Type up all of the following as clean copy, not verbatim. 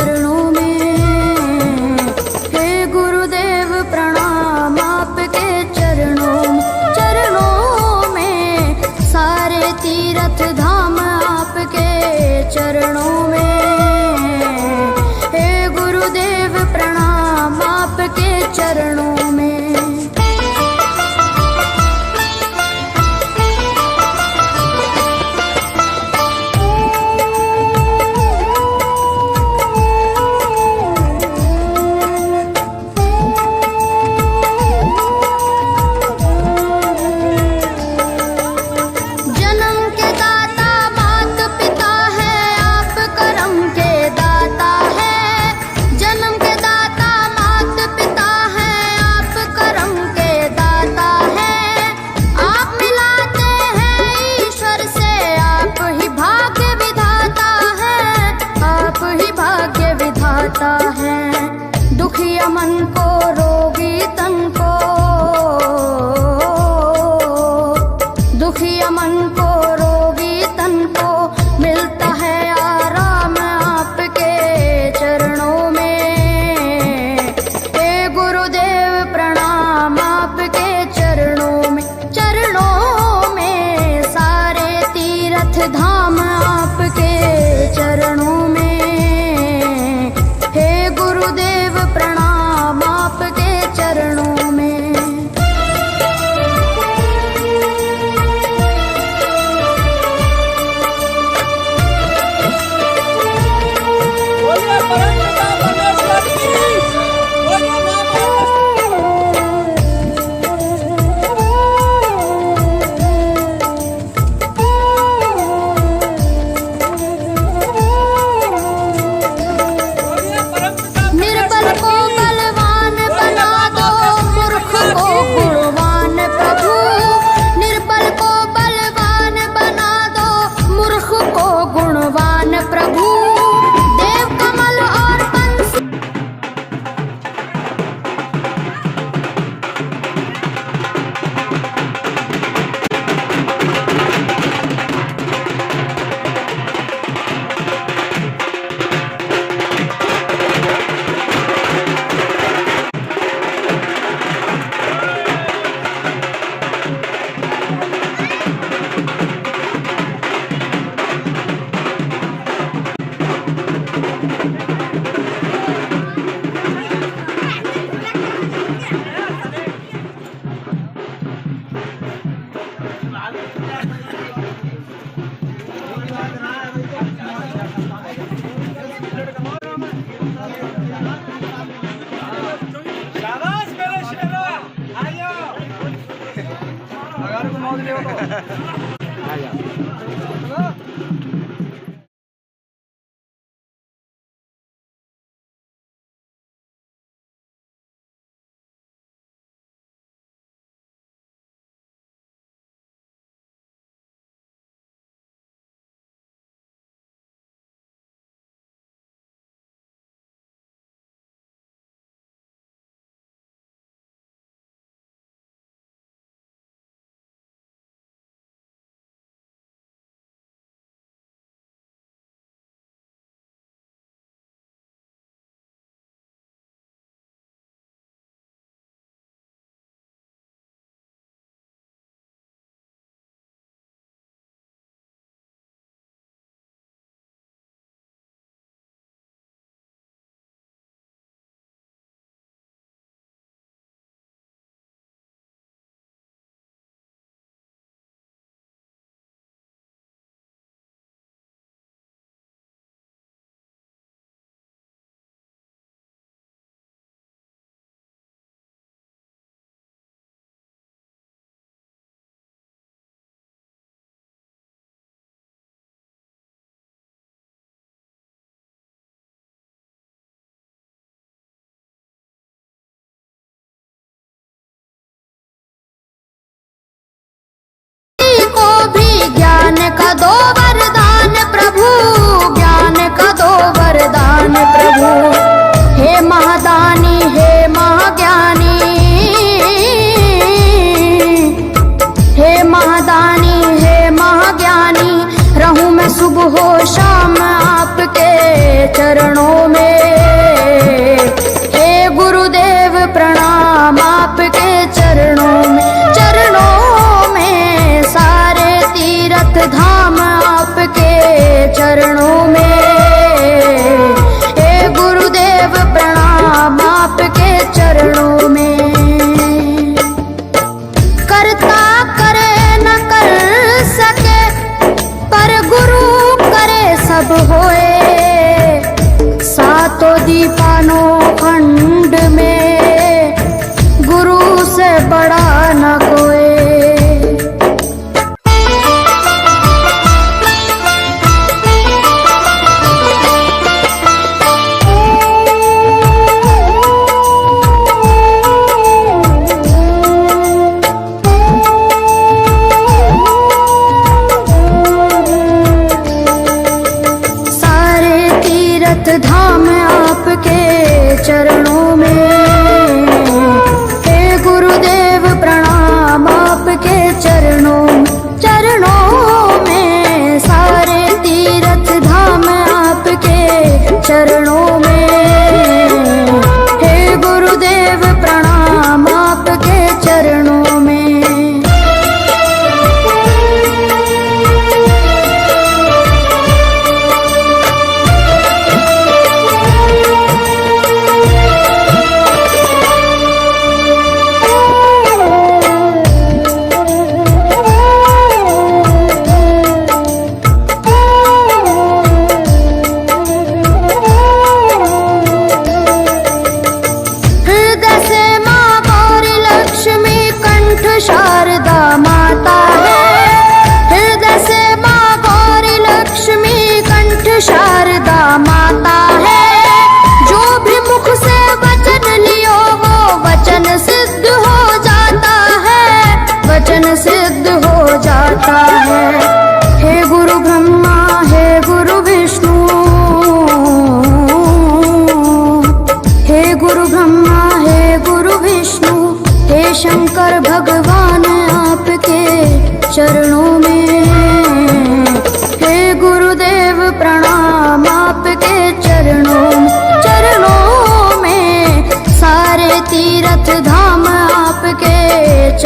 चरणों में। हे गुरुदेव प्रणाम आपके चरणों में, चरणों में सारे तीर्थ धाम आपके चरणों में। हे गुरुदेव प्रणाम आपके चरणों में। है दुखिया मन को, रोगी तन को, दुखिया मन को, रोगी तन को मिलता है आराम आपके चरणों में। हे गुरुदेव प्रणाम आपके चरणों में, चरणों में सारे तीर्थ धाम आपके चरणों में। गुरुदेव प्रणाम आपके चरणों में।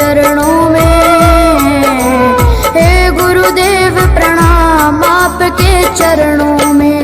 चरणों में। हे गुरुदेव प्रणाम आपके चरणों में।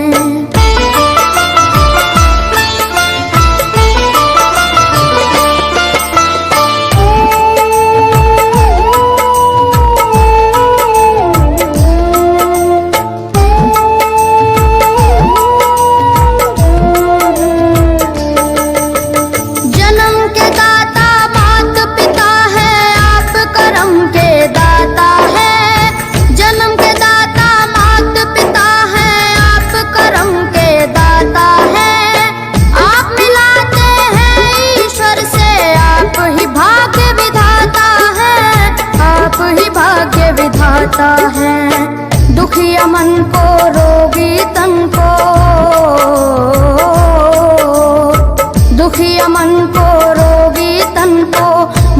है दुखिया मन को रोगी तन को, दुखिया मन को रोगी तन को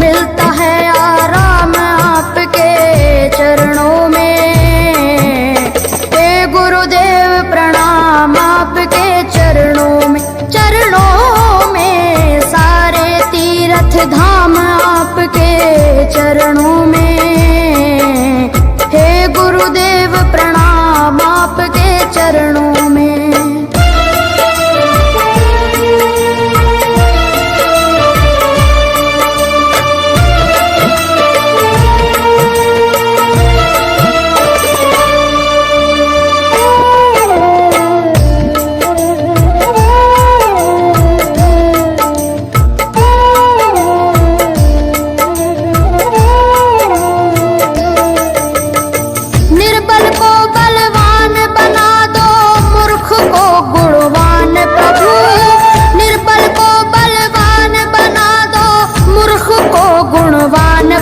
मिलता है आराम आपके चरणों में। हे गुरुदेव प्रणाम आपके चरणों में। चरणों में सारे तीर्थ धाम आपके चरणों में। हे गुरुदेव प्रणाम आपके चरणों में।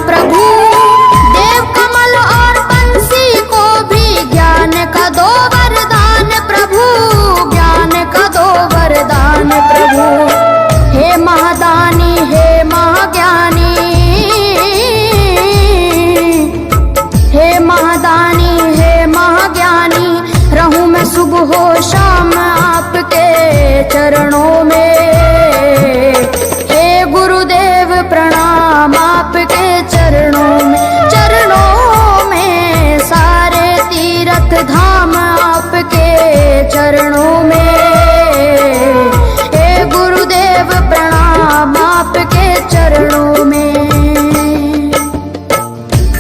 प्रभु देव कमल और बंसी को भी ज्ञान का दो वरदान प्रभु, ज्ञान का दो वरदान प्रभु। हे महादानी हे महाज्ञानी, हे महादानी हे महाज्ञानी, रहूं मैं सुबह हो शाम आपके चरणों में। हे गुरुदेव प्रणाम आपके चरणों में। चरणों में सारे तीर्थ धाम आपके चरणों में। हे गुरुदेव प्रणाम आपके चरणों में।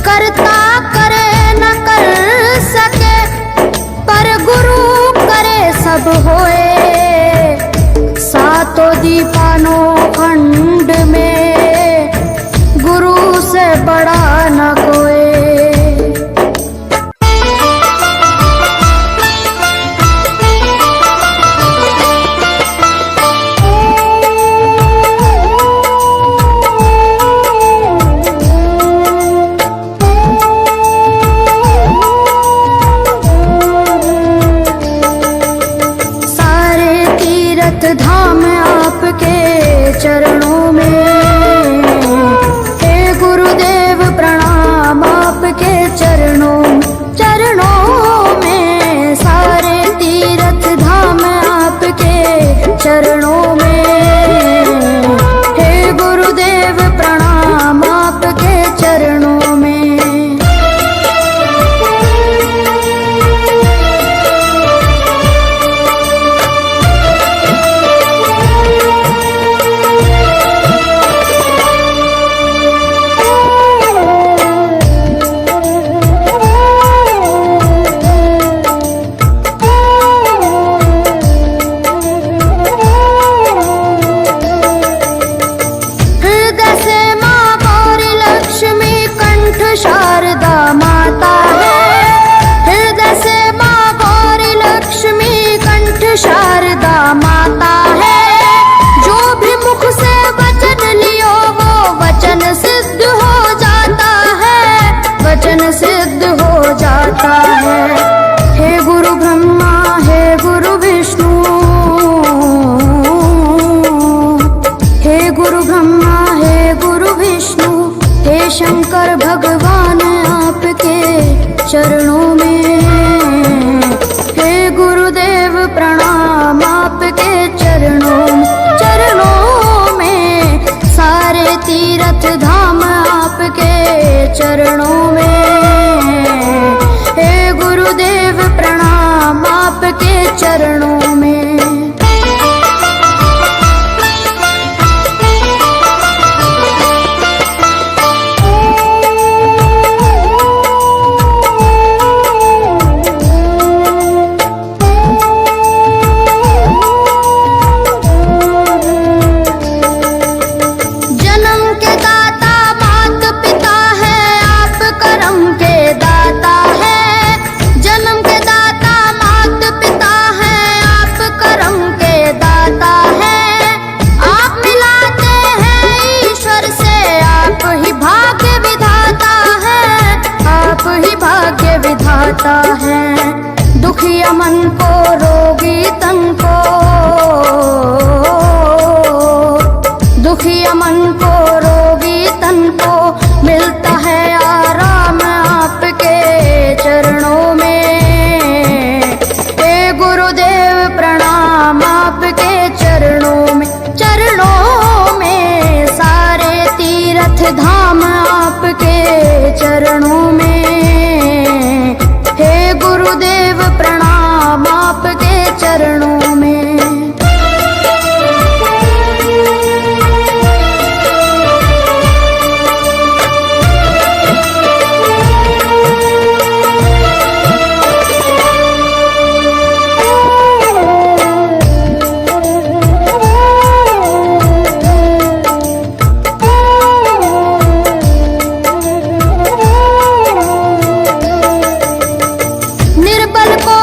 करता करे न कर सके पर गुरु करे सब होए। सातों दीपानों खंड में गुरु से बड़ा न कोई। सारे तीर्थ धाम आपके चरणों में। आपके चरणों, चरणों में सारे तीर्थ धाम आपके चरणों में। हे गुरुदेव प्रणाम आपके चरणों में। आता है। दुखिया मन को, रोगी तन को, दुखिया मन को, रोगी तन को मिलता है आराम आपके चरणों में। हे गुरुदेव प्रणाम आपके चरणों में, चरणों में सारे तीर्थ धाम आपके चरणों में। हे गुरुदेव प्रणाम आपके चरणों में। निर्बल को